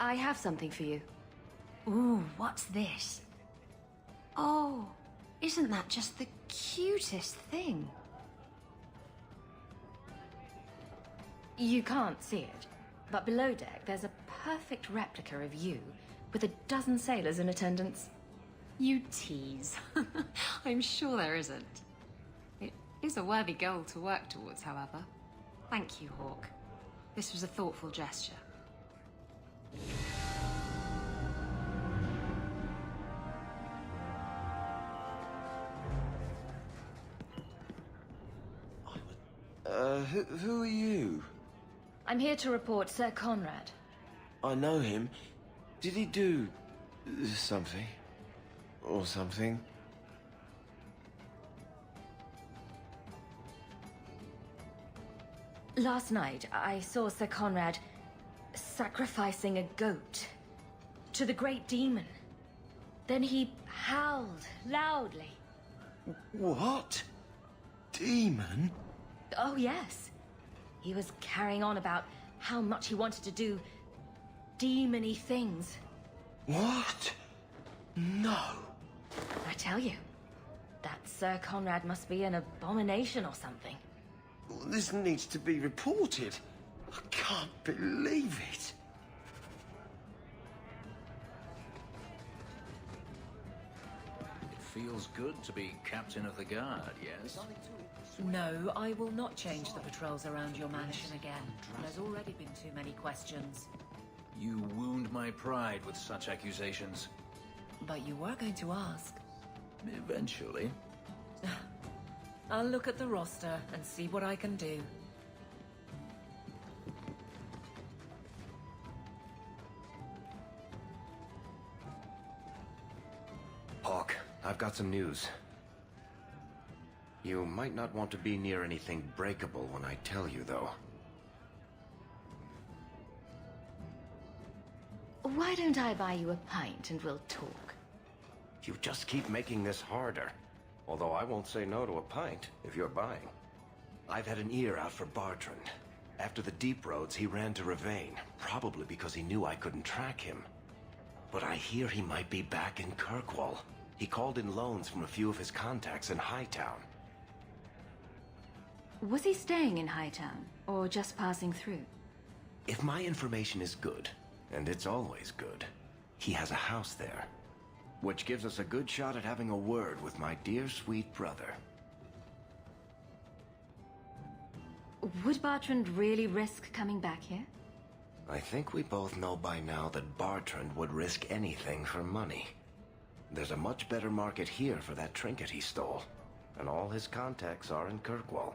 I have something for you. Ooh, what's this? Oh, isn't that just the cutest thing? You can't see it, but below deck there's a perfect replica of you, with a dozen sailors in attendance. You tease. I'm sure there isn't. It is a worthy goal to work towards, however. Thank you, Hawke. This was a thoughtful gesture. Who are you? I'm here to report Sir Conrad. I know him. Did he do something? Or something? Last night, I saw Sir Conrad sacrificing a goat to the great demon. Then he howled loudly. What? Demon? Oh, yes. He was carrying on about how much he wanted to do demon-y things. What? No. I tell you, that Sir Conrad must be an abomination or something. This needs to be reported. I can't believe it. It feels good to be captain of the guard, yes? No, I will not change the patrols around your mansion again. There's already been too many questions. You wound my pride with such accusations. But you were going to ask. Eventually. I'll look at the roster and see what I can do. Hawke, I've got some news. You might not want to be near anything breakable when I tell you, though. Why don't I buy you a pint and we'll talk? You just keep making this harder. Although I won't say no to a pint, if you're buying. I've had an ear out for Bartrand. After the deep roads, he ran to Ravane, probably because he knew I couldn't track him. But I hear he might be back in Kirkwall. He called in loans from a few of his contacts in Hightown. Was he staying in Hightown, or just passing through? If my information is good, and it's always good, he has a house there. Which gives us a good shot at having a word with my dear sweet brother. Would Bartrand really risk coming back here? I think we both know by now that Bartrand would risk anything for money. There's a much better market here for that trinket he stole, and all his contacts are in Kirkwall.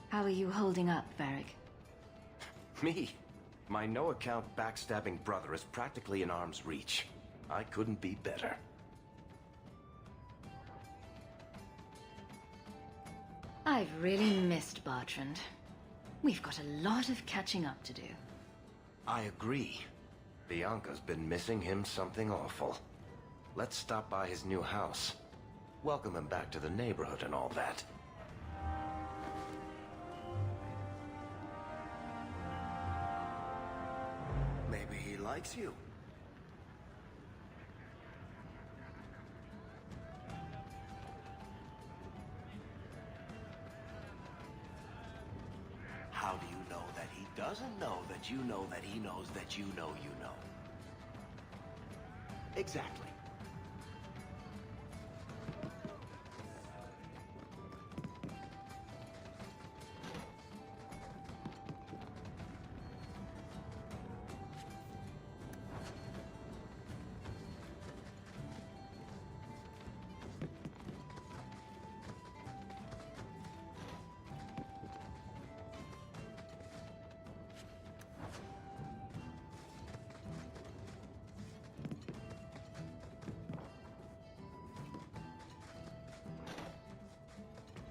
How are you holding up, Varric? Me? My no-account backstabbing brother is practically in arm's reach. I couldn't be better. I've really missed Bartrand. We've got a lot of catching up to do. I agree. Bianca's been missing him something awful. Let's stop by his new house. Welcome him back to the neighborhood and all that. Maybe he likes you. How do you know that he doesn't know that you know that he knows that you know you know? Exactly.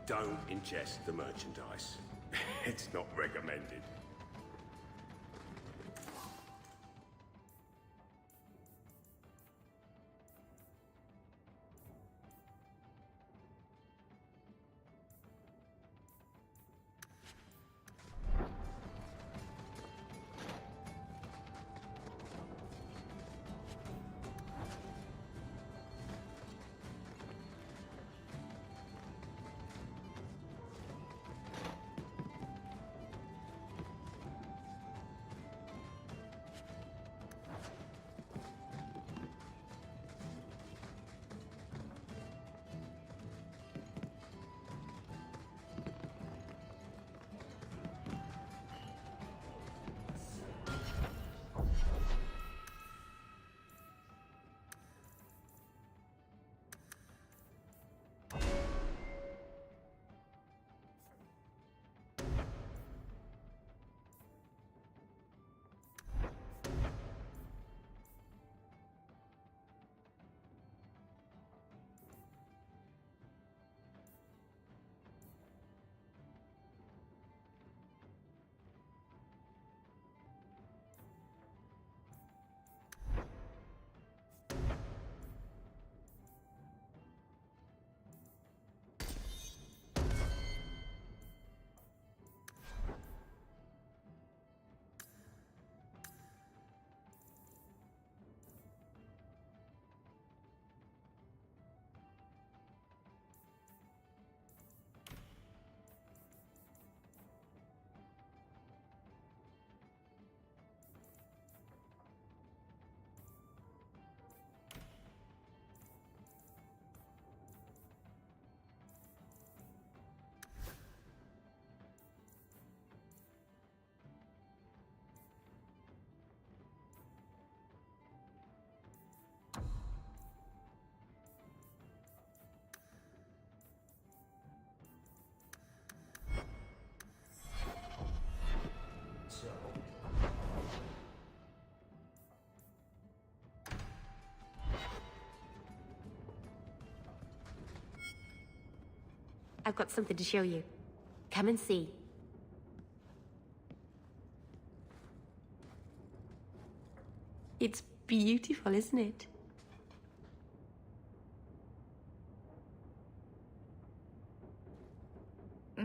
Don't ingest the merchandise. It's not recommended. I've got something to show you. Come and see. It's beautiful, isn't it?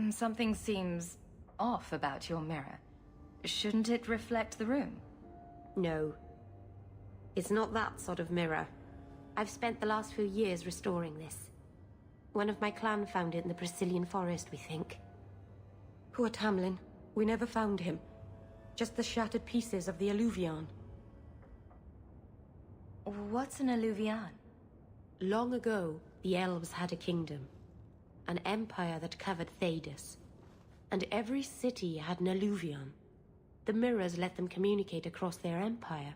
Something seems off about your mirror. Shouldn't it reflect the room? No. It's not that sort of mirror. I've spent the last few years restoring this. One of my clan found it in the Brazilian forest, we think. Poor Tamlin. We never found him. Just the shattered pieces of the alluvion. What's an alluvion? Long ago, the elves had a kingdom. An empire that covered Thedas. And every city had an alluvion. The mirrors let them communicate across their empire.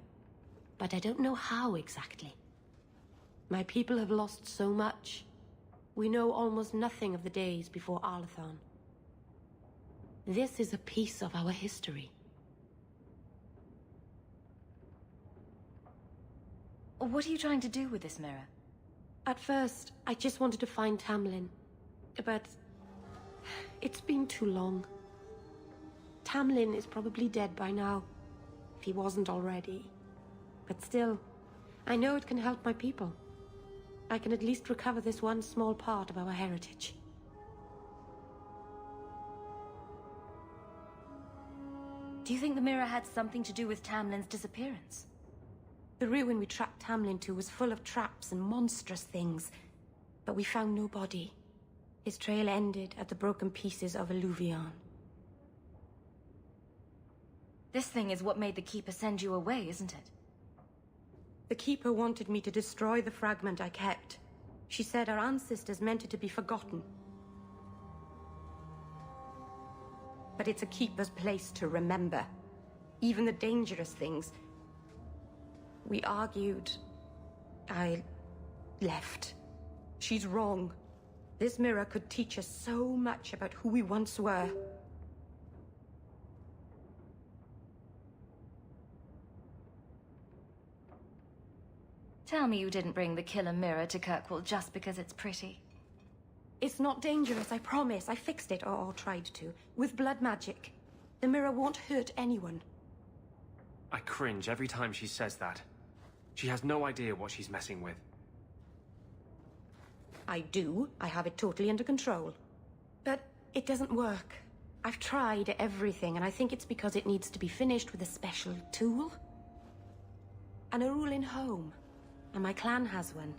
But I don't know how exactly. My people have lost so much. We know almost nothing of the days before Arlathon. This is a piece of our history. What are you trying to do with this mirror? At first, I just wanted to find Tamlin. But it's been too long. Tamlin is probably dead by now, if he wasn't already. But still, I know it can help my people. I can at least recover this one small part of our heritage. Do you think the mirror had something to do with Tamlin's disappearance? The ruin we tracked Tamlin to was full of traps and monstrous things, but we found no body. His trail ended at the broken pieces of Alluvion. This thing is what made the Keeper send you away, isn't it? The Keeper wanted me to destroy the fragment I kept. She said our ancestors meant it to be forgotten. But it's a Keeper's place to remember. Even the dangerous things. We argued. I left. She's wrong. This mirror could teach us so much about who we once were. Tell me you didn't bring the killer mirror to Kirkwall just because it's pretty. It's not dangerous, I promise. I fixed it, or tried to, with blood magic. The mirror won't hurt anyone. I cringe every time she says that. She has no idea what she's messing with. I do. I have it totally under control. But it doesn't work. I've tried everything, and I think it's because it needs to be finished with a special tool. An Arulin home. And my clan has one.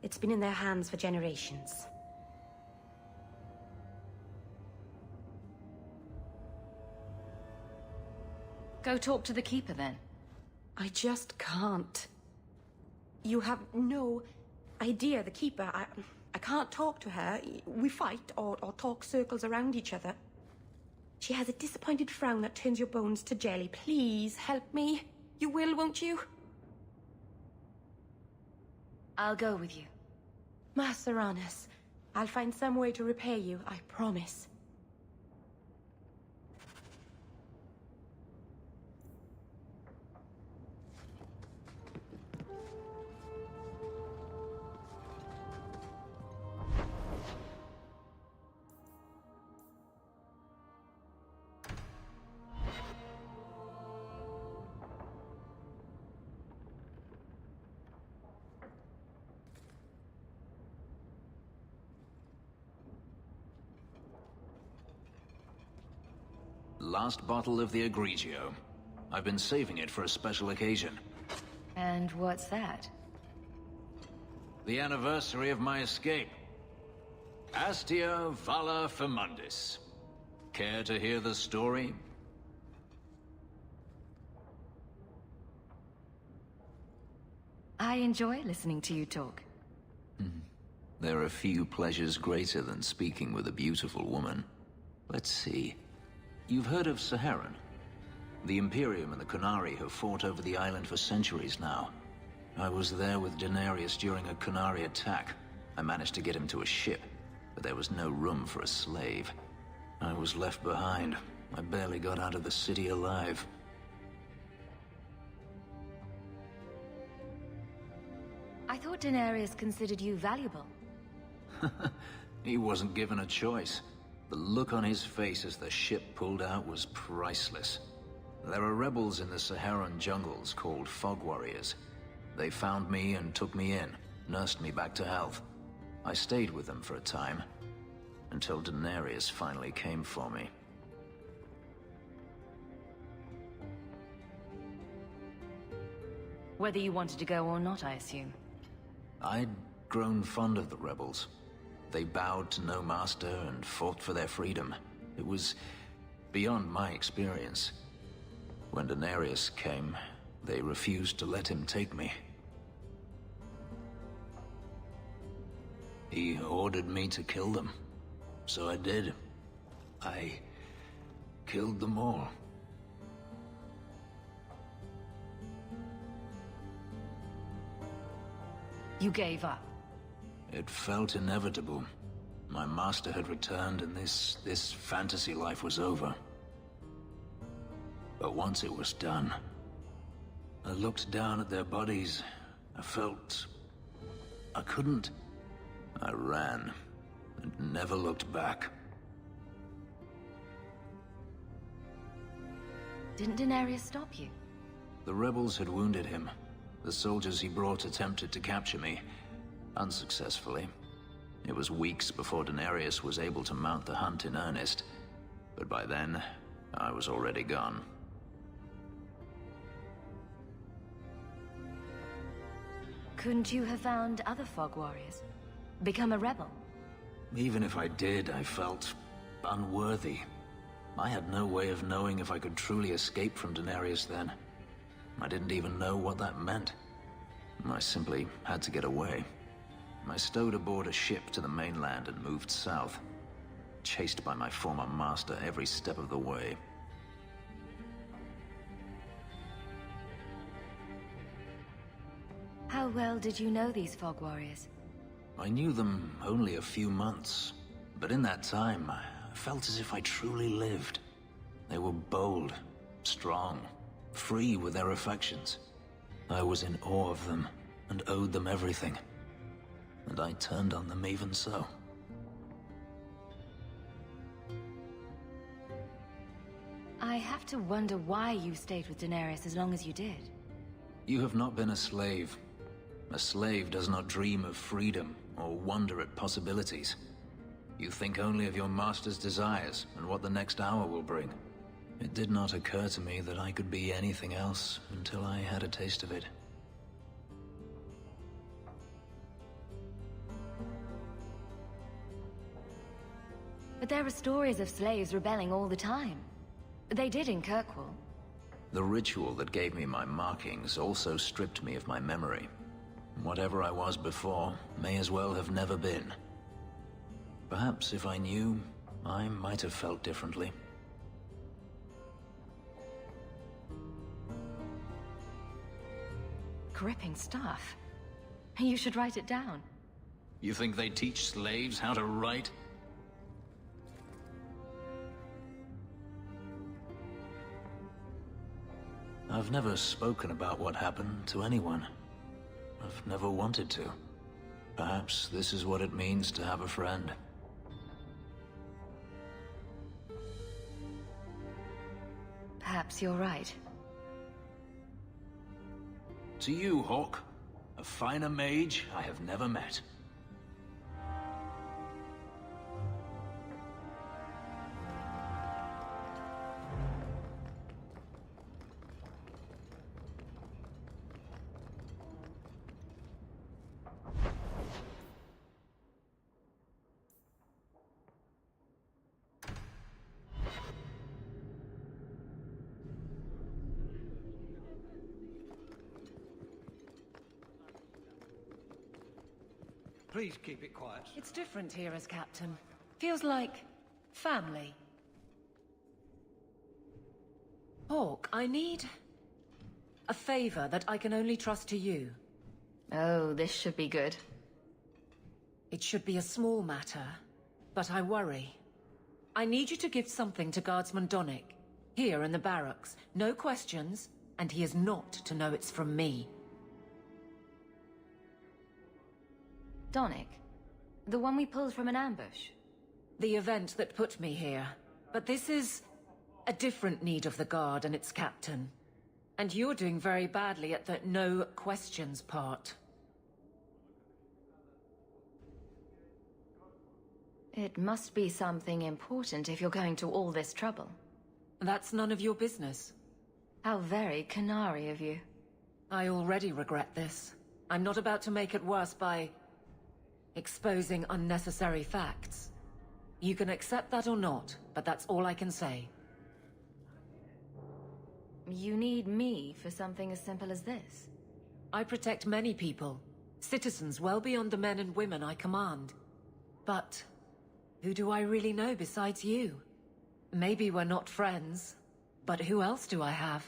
It's been in their hands for generations. Go talk to the Keeper, then. I just can't. You have no idea, the Keeper. I can't talk to her. We fight or talk circles around each other. She has a disappointed frown that turns your bones to jelly. Please, help me. You will, won't you? I'll go with you. Maceranus, I'll find some way to repay you, I promise. Last bottle of the Egregio. I've been saving it for a special occasion. And what's that? The anniversary of my escape. Astia Vala Firmundis. Care to hear the story? I enjoy listening to you talk. There are few pleasures greater than speaking with a beautiful woman. Let's see. You've heard of Saharan? The Imperium and the Qunari have fought over the island for centuries now. I was there with Daenerys during a Qunari attack. I managed to get him to a ship, but there was no room for a slave. I was left behind. I barely got out of the city alive. I thought Daenerys considered you valuable. He wasn't given a choice. The look on his face as the ship pulled out was priceless. There are rebels in the Saharan jungles called Fog Warriors. They found me and took me in, nursed me back to health. I stayed with them for a time, until Daenerys finally came for me. Whether you wanted to go or not, I assume. I'd grown fond of the rebels. They bowed to no master and fought for their freedom. It was beyond my experience. When Daenerys came, they refused to let him take me. He ordered me to kill them. So I did. I killed them all. You gave up. It felt inevitable. My master had returned and this fantasy life was over. But once it was done, I looked down at their bodies. I felt I couldn't. I ran and never looked back. Didn't Daenerys stop you? The rebels had wounded him. The soldiers he brought attempted to capture me, unsuccessfully. It was weeks before Daenerys was able to mount the hunt in earnest, but by then, I was already gone. Couldn't you have found other Fog Warriors? Become a rebel? Even if I did, I felt unworthy. I had no way of knowing if I could truly escape from Daenerys then. I didn't even know what that meant. I simply had to get away. I stowed aboard a ship to the mainland and moved south, chased by my former master every step of the way. How well did you know these Fog Warriors? I knew them only a few months, but in that time, I felt as if I truly lived. They were bold, strong, free with their affections. I was in awe of them and owed them everything. And I turned on them even so. I have to wonder why you stayed with Daenerys as long as you did. You have not been a slave. A slave does not dream of freedom or wonder at possibilities. You think only of your master's desires and what the next hour will bring. It did not occur to me that I could be anything else until I had a taste of it. But there are stories of slaves rebelling all the time. They did in Kirkwall. The ritual that gave me my markings also stripped me of my memory. Whatever I was before may as well have never been. Perhaps if I knew, I might have felt differently. Gripping stuff. You should write it down. You think they teach slaves how to write? I've never spoken about what happened to anyone. I've never wanted to. Perhaps this is what it means to have a friend. Perhaps you're right. To you, Hawke, a finer mage I have never met. Please keep it quiet. It's different here as captain. Feels like family. Hawke, I need a favor that I can only trust to you. Oh, this should be good. It should be a small matter, but I worry. I need you to give something to Guardsman Donnic, here in the barracks. No questions, and he is not to know it's from me. Donnic? The one we pulled from an ambush? The event that put me here. But this is a different need of the Guard and its captain. And you're doing very badly at the no questions part. It must be something important if you're going to all this trouble. That's none of your business. How very Canary of you. I already regret this. I'm not about to make it worse by exposing unnecessary facts. You can accept that or not, but that's all I can say. You need me for something as simple as this? I protect many people, citizens well beyond the men and women I command. But who do I really know besides you? Maybe we're not friends, but who else do I have?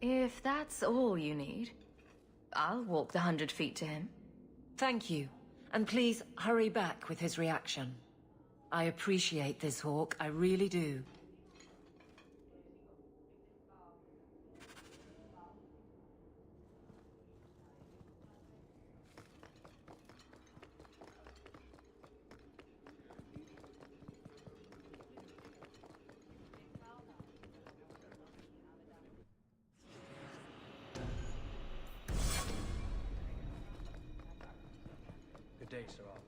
If that's all you need, I'll walk the 100 feet to him. Thank you. And please hurry back with his reaction. I appreciate this, Hawke. I really do. Good day, Sir Arthur.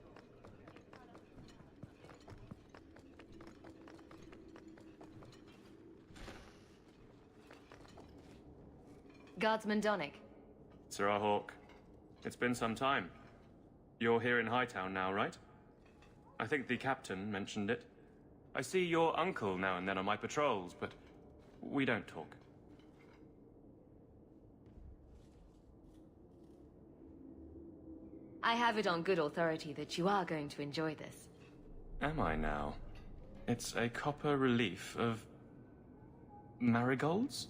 Guardsman Donnick. Sir Hawke, it's been some time. You're here in Hightown now, right? I think the captain mentioned it. I see your uncle now and then on my patrols, but we don't talk. I have it on good authority that you are going to enjoy this. Am I now? It's a copper relief of marigolds?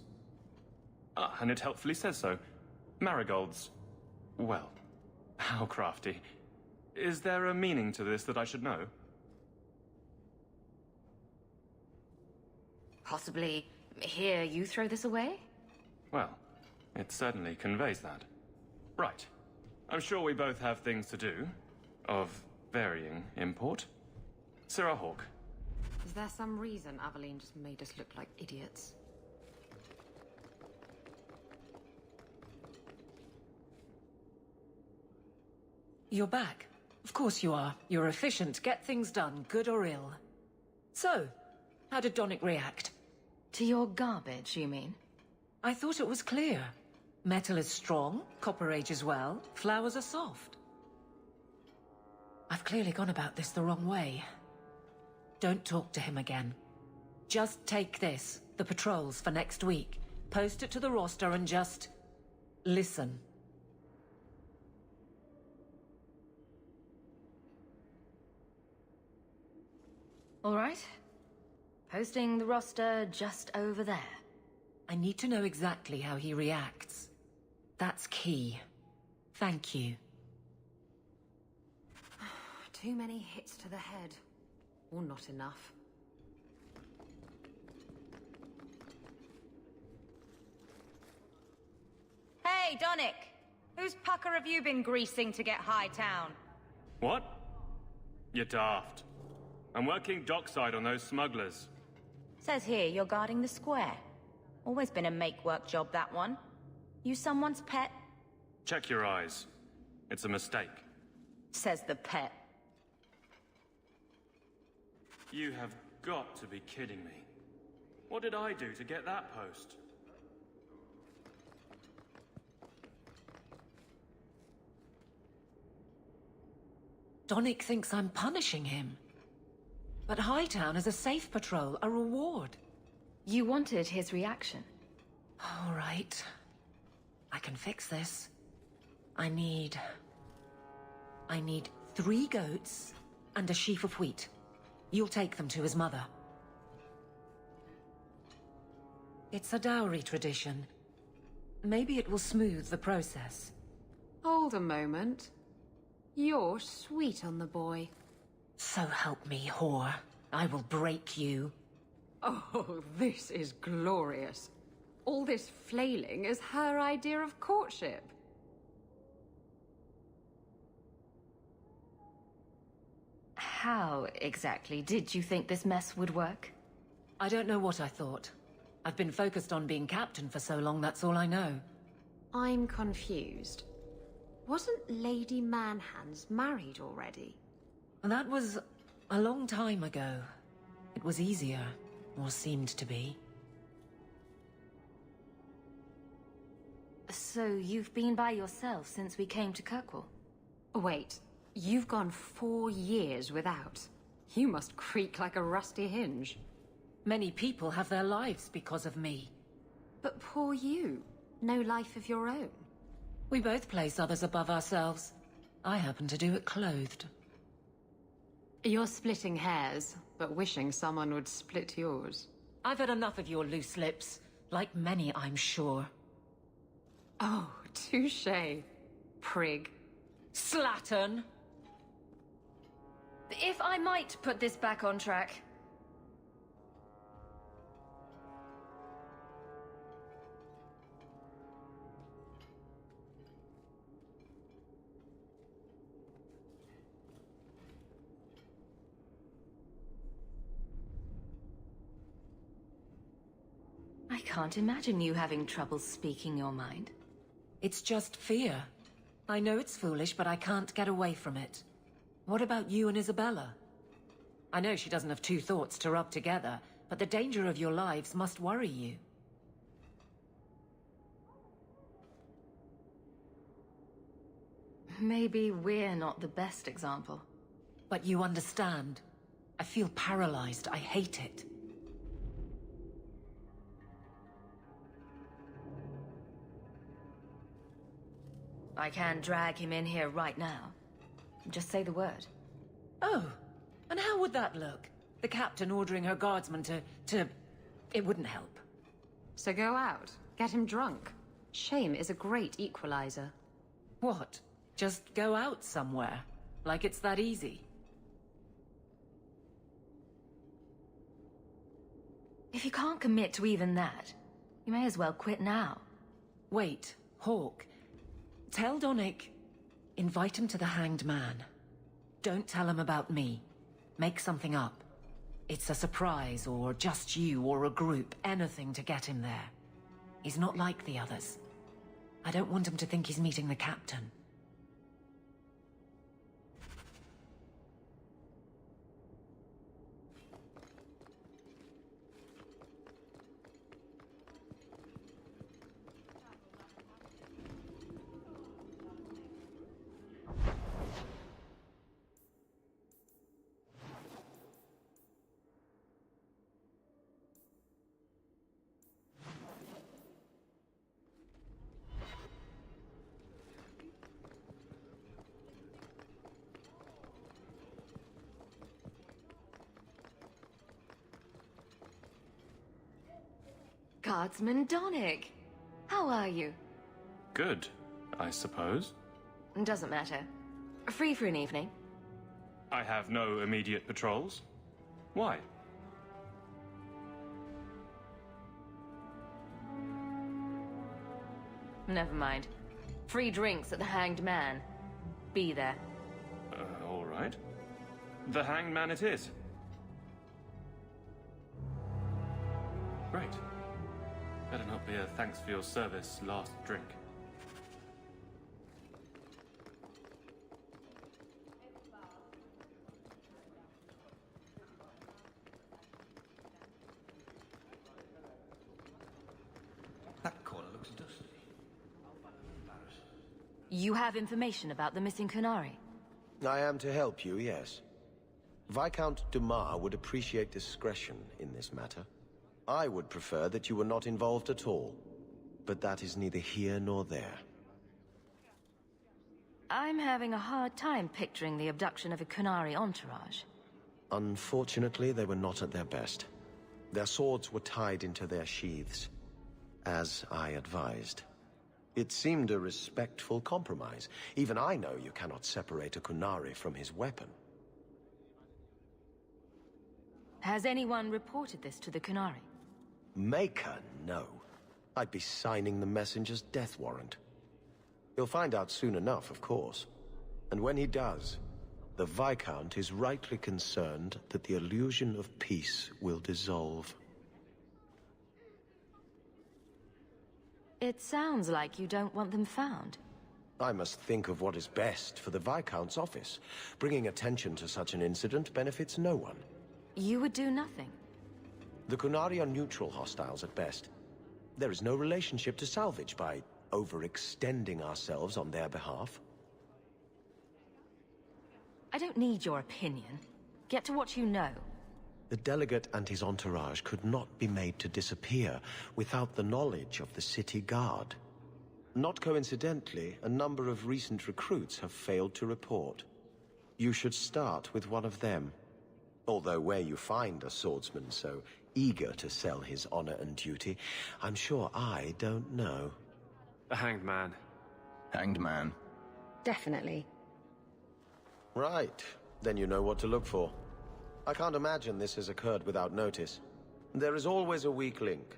Ah, and it helpfully says so. Marigolds. Well, how crafty. Is there a meaning to this that I should know? Possibly hear you throw this away? Well, it certainly conveys that. Right. I'm sure we both have things to do, of varying import. Sir Hawke. Is there some reason Aveline just made us look like idiots? You're back. Of course you are. You're efficient. Get things done, good or ill. So, how did Donnick react? To your garbage, you mean? I thought it was clear. Metal is strong, copper ages well, flowers are soft. I've clearly gone about this the wrong way. Don't talk to him again. Just take this, the patrols for next week, post it to the roster and just listen. All right. Posting the roster just over there. I need to know exactly how he reacts. That's key. Thank you. Too many hits to the head. Or not enough. Hey, Donnick! Whose pucker have you been greasing to get Hightown? What? You're daft. I'm working dockside on those smugglers. Says here you're guarding the square. Always been a make-work job, that one. You someone's pet? Check your eyes. It's a mistake. Says the pet. You have got to be kidding me. What did I do to get that post? Donnick thinks I'm punishing him. But Hightown is a safe patrol, a reward. You wanted his reaction. All right. I can fix this. I need 3 goats and a sheaf of wheat. You'll take them to his mother. It's a dowry tradition. Maybe it will smooth the process. Hold a moment. You're sweet on the boy. So help me, whore. I will break you. Oh, this is glorious. All this flailing is her idea of courtship. How exactly did you think this mess would work? I don't know what I thought. I've been focused on being captain for so long, that's all I know. I'm confused. Wasn't Lady Manhands married already? That was a long time ago. It was easier, or seemed to be. So you've been by yourself since we came to Kirkwall? Wait, you've gone 4 years without. You must creak like a rusty hinge. Many people have their lives because of me. But poor you. No life of your own. We both place others above ourselves. I happen to do it clothed. You're splitting hairs, but wishing someone would split yours. I've had enough of your loose lips. Like many, I'm sure. Oh, touché. Prig. Slattern! If I might put this back on track. I can't imagine you having trouble speaking your mind. It's just fear. I know it's foolish, but I can't get away from it. What about you and Isabella? I know she doesn't have two thoughts to rub together, but the danger of your lives must worry you. Maybe we're not the best example. But you understand. I feel paralyzed. I hate it. I can drag him in here right now. Just say the word. Oh, and how would that look? The captain ordering her guardsmen to... It wouldn't help. So go out. Get him drunk. Shame is a great equalizer. What? Just go out somewhere? Like it's that easy? If you can't commit to even that, you may as well quit now. Wait, Hawke. Tell Donick... Invite him to the Hanged Man. Don't tell him about me. Make something up. It's a surprise, or just you, or a group. Anything to get him there. He's not like the others. I don't want him to think he's meeting the captain. Guardsman Donick! How are you? Good, I suppose. Doesn't matter. Free for an evening? I have no immediate patrols. Why? Never mind. Free drinks at the Hanged Man. Be there. All right. The Hanged Man it is. Great. Better not be a thanks for your service last drink. That corner looks dusty. You have information about the missing Kunari? I am to help you, yes. Viscount Dumas would appreciate discretion in this matter. I would prefer that you were not involved at all, but that is neither here nor there. I'm having a hard time picturing the abduction of a Kunari entourage. Unfortunately, they were not at their best. Their swords were tied into their sheaths, as I advised. It seemed a respectful compromise. Even I know you cannot separate a Kunari from his weapon. Has anyone reported this to the Kunari? Maker, no. I'd be signing the messenger's death warrant. He'll find out soon enough, of course. And when he does, The Viscount is rightly concerned that the illusion of peace will dissolve. It sounds like you don't want them found. I must think of what is best for the Viscount's office. Bringing attention to such an incident benefits no one. You would do nothing. The Qunari are neutral hostiles at best. There is no relationship to salvage by overextending ourselves on their behalf. I don't need your opinion. Get to what you know. The delegate and his entourage could not be made to disappear without the knowledge of the city guard. Not coincidentally, a number of recent recruits have failed to report. You should start with one of them. Although where you find a swordsman so eager to sell his honor and duty, I'm sure I don't know. The Hanged Man. Hanged Man. Definitely. Right. Then you know what to look for. I can't imagine this has occurred without notice. There is always a weak link.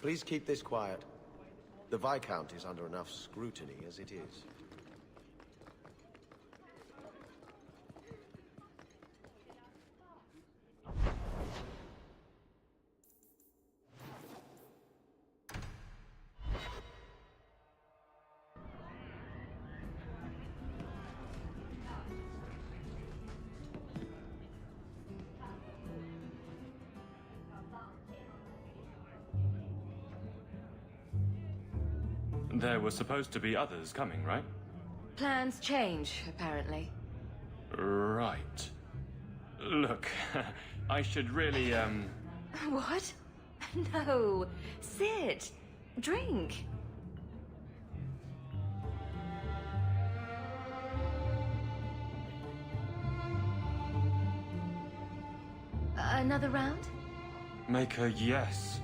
Please keep this quiet. The Viscount is under enough scrutiny as it is. There were supposed to be others coming, right? Plans change, apparently. Right. Look, I should really, What? No. Sit. Drink. Another round? make a yes.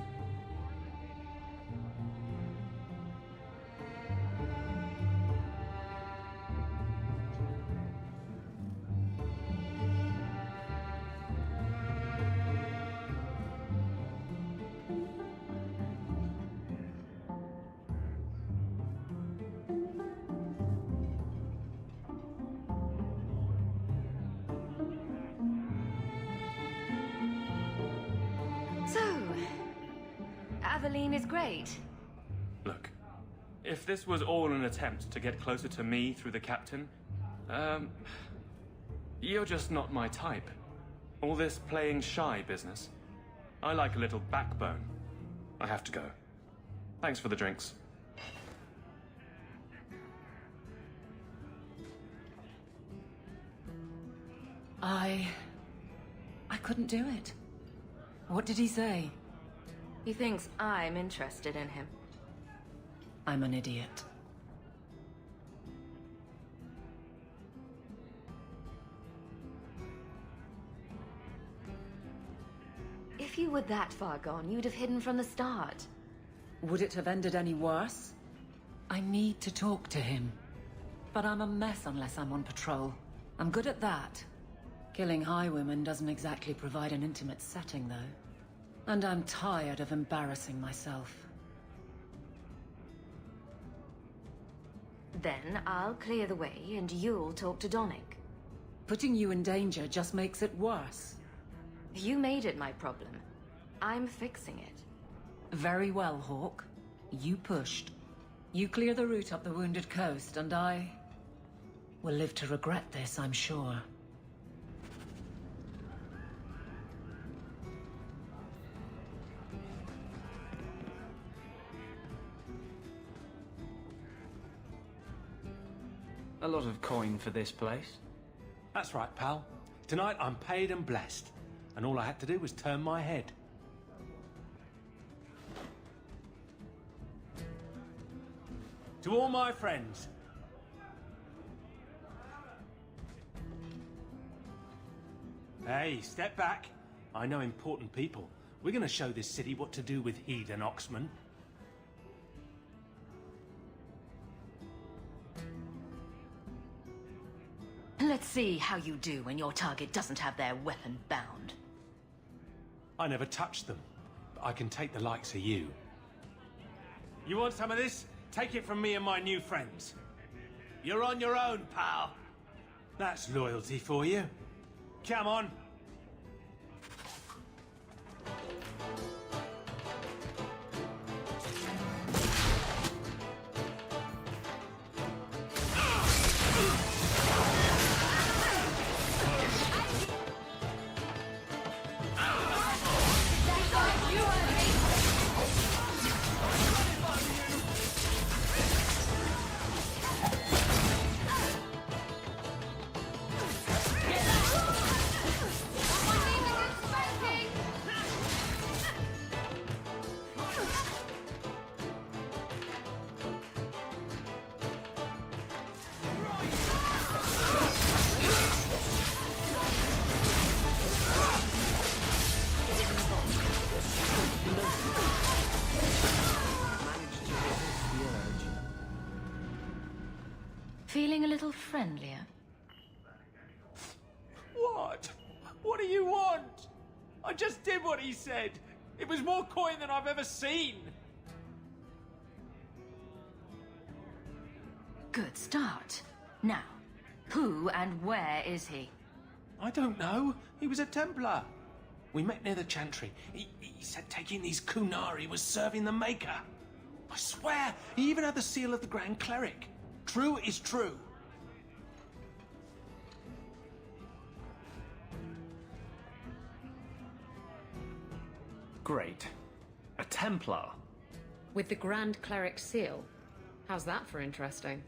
Aveline is great. Look, if this was all an attempt to get closer to me through the captain, you're just not my type. All this playing shy business. I like a little backbone. I have to go. Thanks for the drinks. I couldn't do it. What did he say? He thinks I'm interested in him. I'm an idiot. If you were that far gone, you'd have hidden from the start. Would it have ended any worse? I need to talk to him. But I'm a mess unless I'm on patrol. I'm good at that. Killing highwaymen doesn't exactly provide an intimate setting, though. And I'm tired of embarrassing myself. Then I'll clear the way and you'll talk to Donick. Putting you in danger just makes it worse. You made it my problem. I'm fixing it. Very well, Hawke. You pushed. You clear the route up the Wounded Coast, and I will live to regret this, I'm sure. A lot of coin for this place. That's right, pal. Tonight I'm paid and blessed, and all I had to do was turn my head. To all my friends. Hey, step back. I know important people. We're gonna show this city what to do with heathen Oxman. Let's see how you do when your target doesn't have their weapon bound. I never touched them, but I can take the likes of you. You want some of this? Take it from me and my new friends. You're on your own, pal. That's loyalty for you. Come on. Feeling a little friendlier? What? What do you want? I just did what he said. It was more coin than I've ever seen. Good start. Now, who and where is he? I don't know. He was a Templar. We met near the Chantry. He said taking these Kunari was serving the Maker. I swear, he even had the seal of the Grand Cleric. True is true. Great. A Templar. With the Grand Cleric seal. How's that for interesting?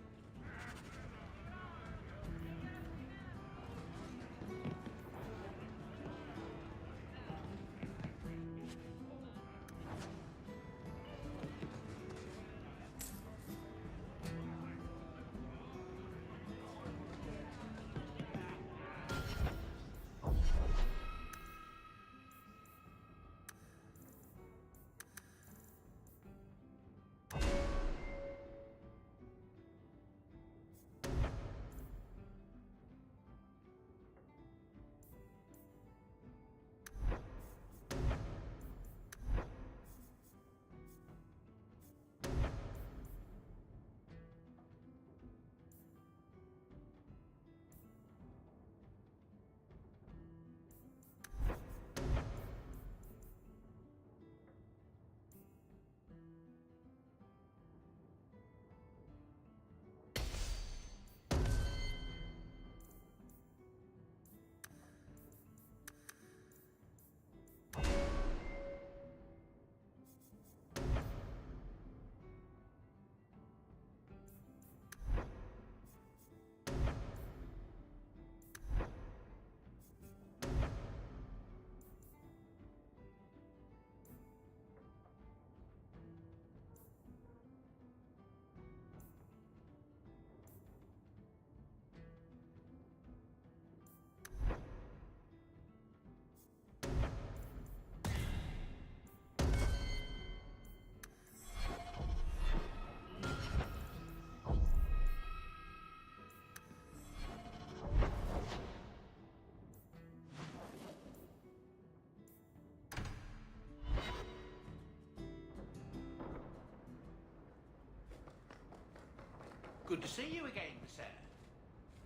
Good to see you again, sir.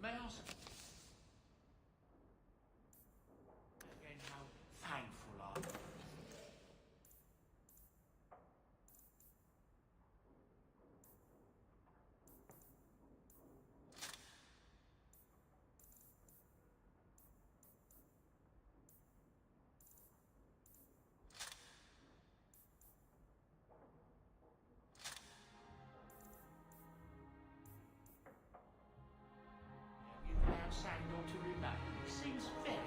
May I ask again how thankful are you? Sandal to remain. He seems very happy.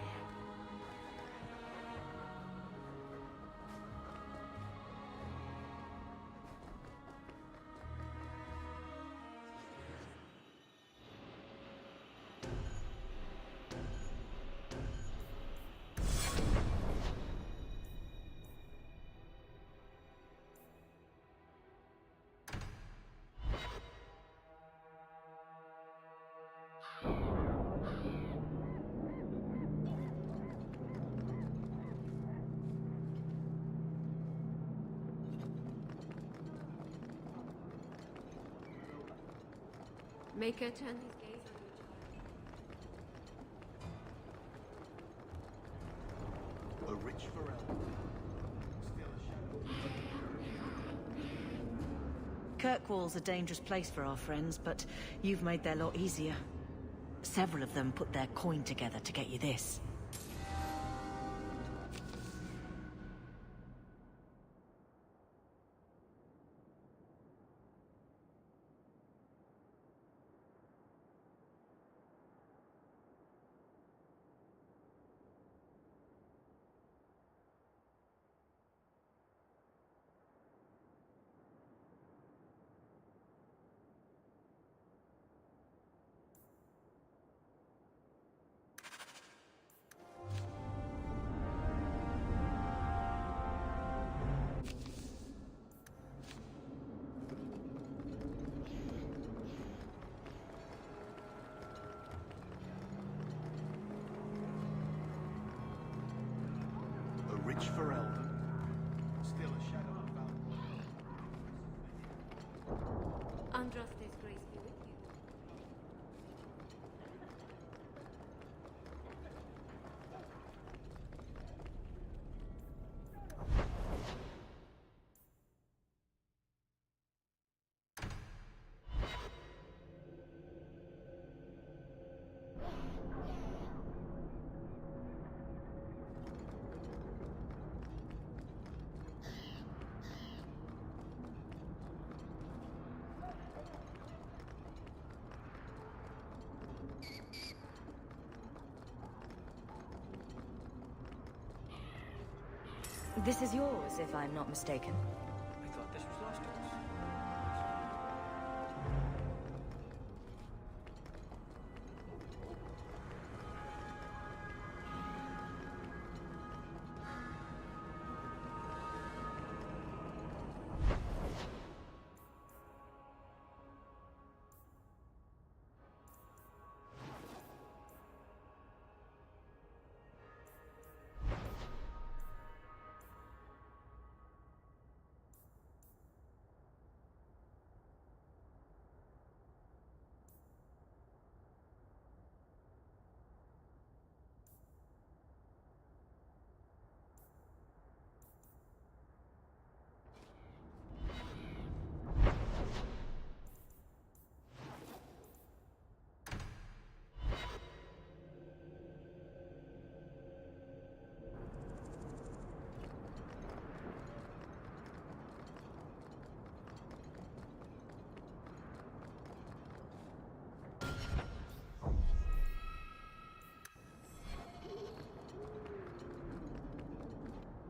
Maker, turn these gaze on each other. rich forever. Still a shadow. Kirkwall's a dangerous place for our friends, but you've made their lot easier. Several of them put their coin together to get you this. Rich forever. Still a shadow of valor. Andraste's grace be with you. This is yours, if I'm not mistaken. I thought this was last year's.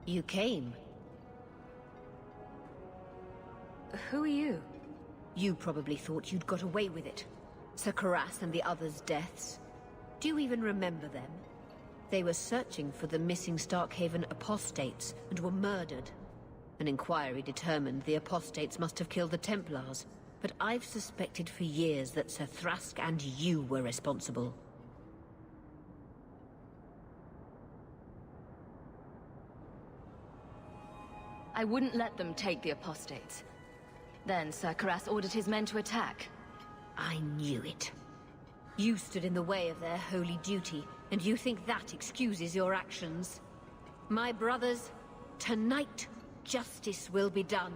You came. Who are you? You probably thought you'd got away with it. Sir Karas and the others' deaths. Do you even remember them? They were searching for the missing Starkhaven apostates and were murdered. An inquiry determined the apostates must have killed the Templars, but I've suspected for years that Sir Thrask and you were responsible. I wouldn't let them take the apostates. Then Sir Karas ordered his men to attack. I knew it. You stood in the way of their holy duty, and you think that excuses your actions. My brothers, tonight, justice will be done.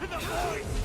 the void!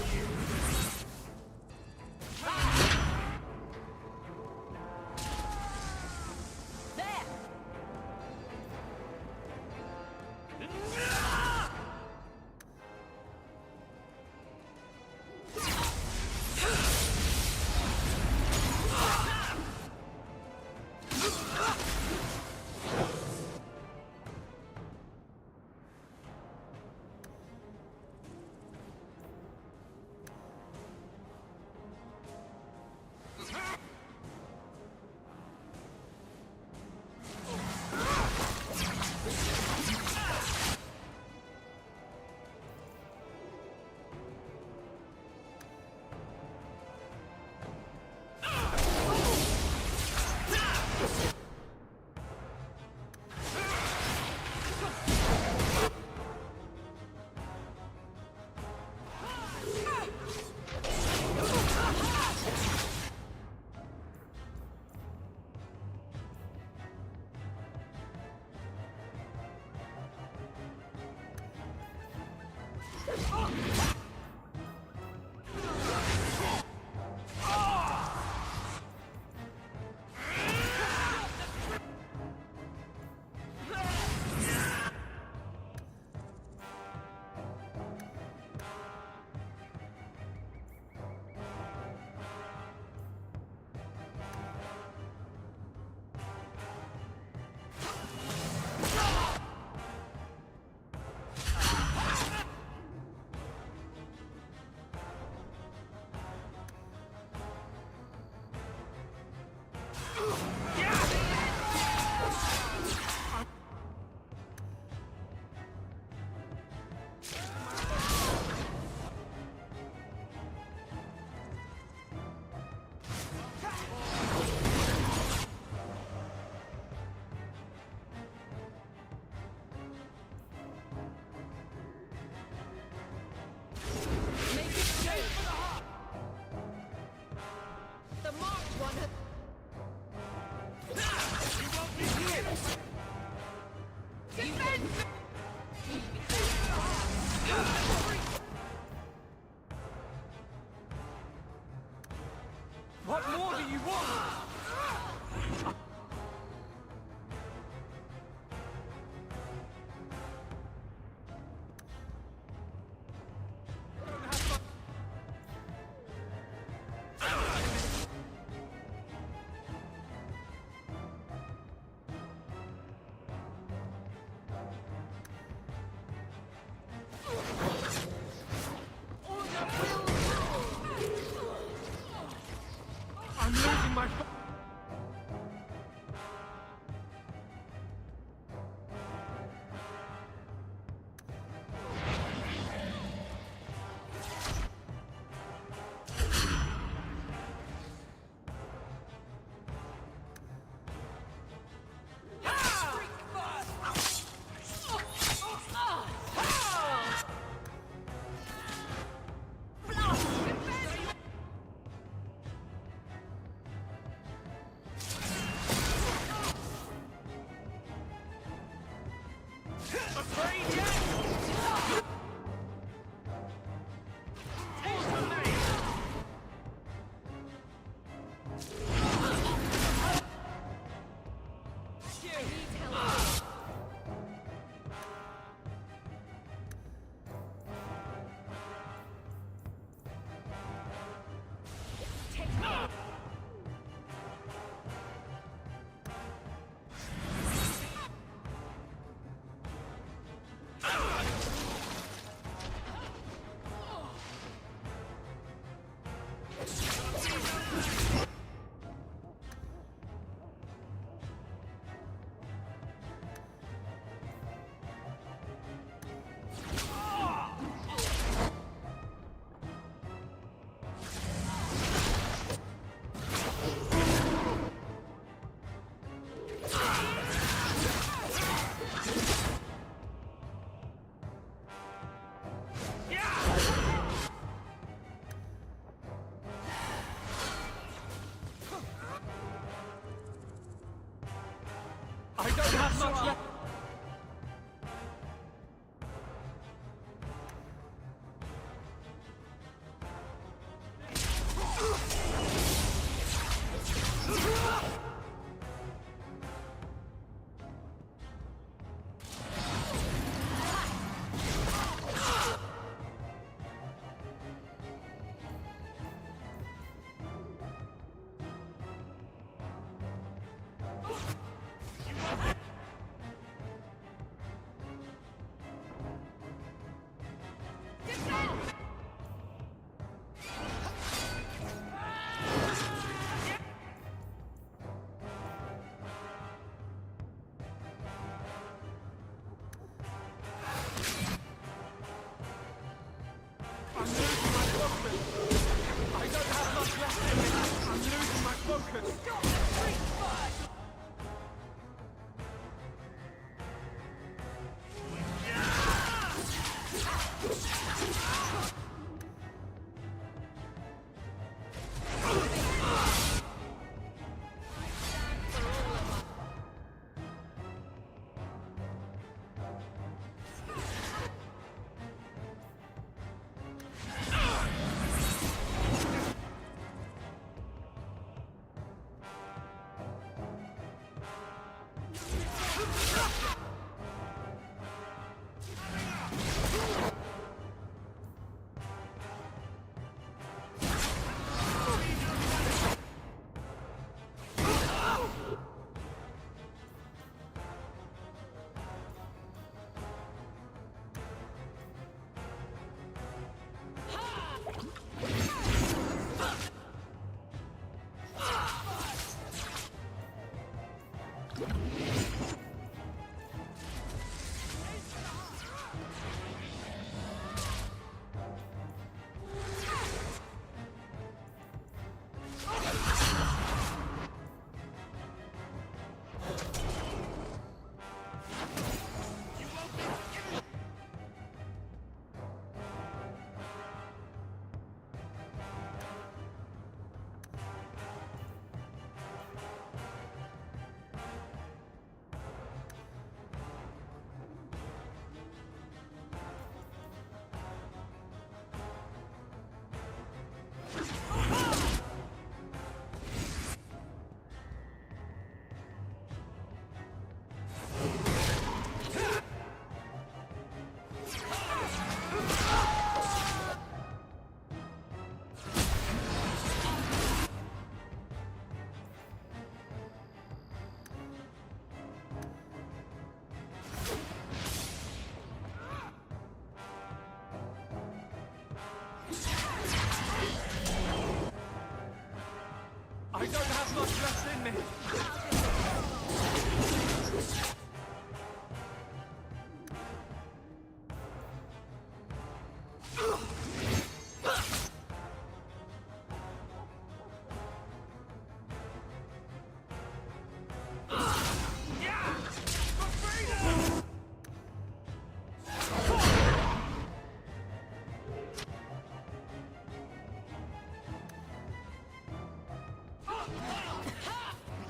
I don't have much left in me.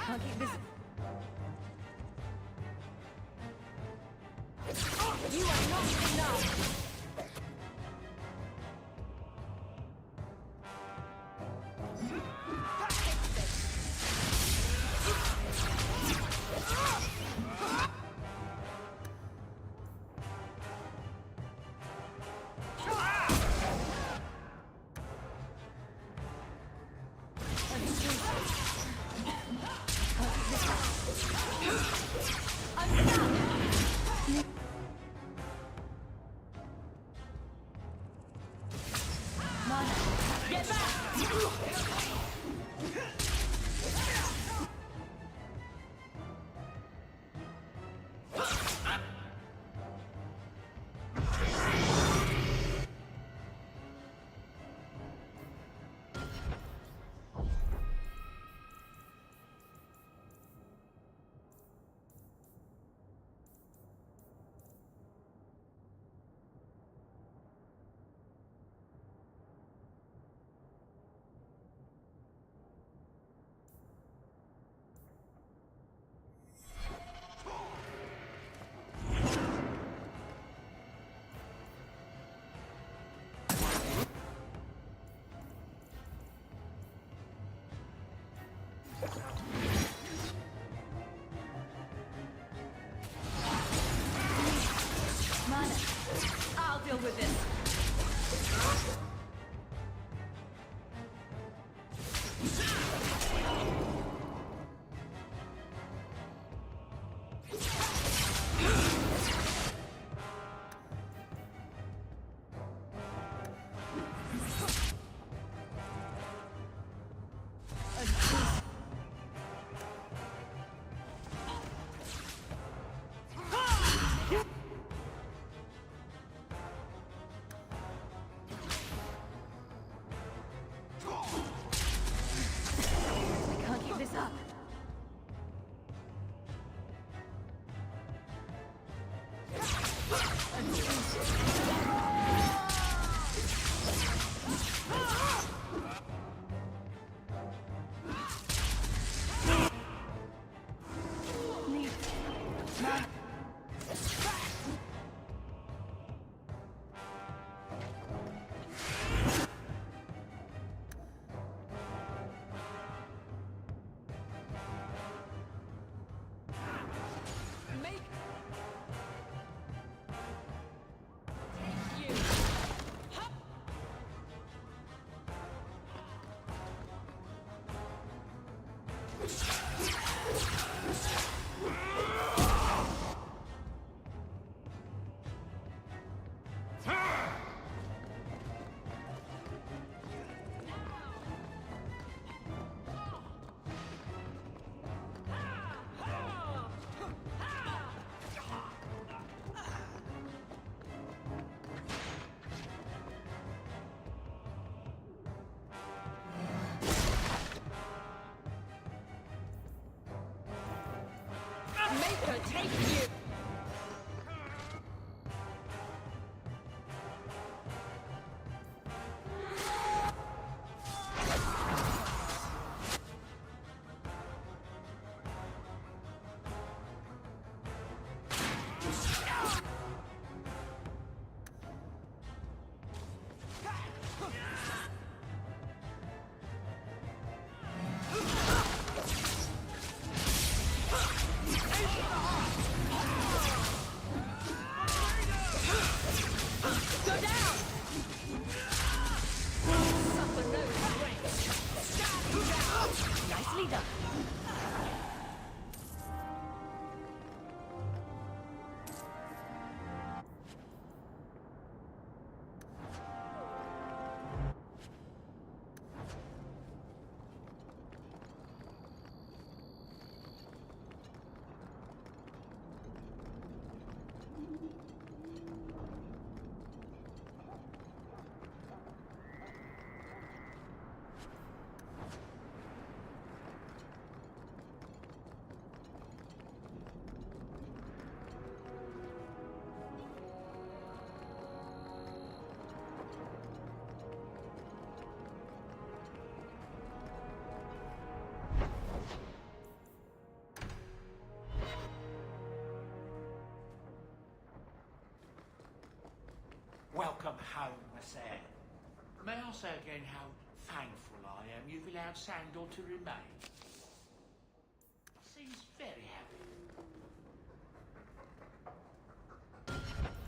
Can't keep this. You are not enough. I'll deal with this. Maker, take you! Welcome home, Sir. May I say again how thankful I am you've allowed Sandor to remain? Seems very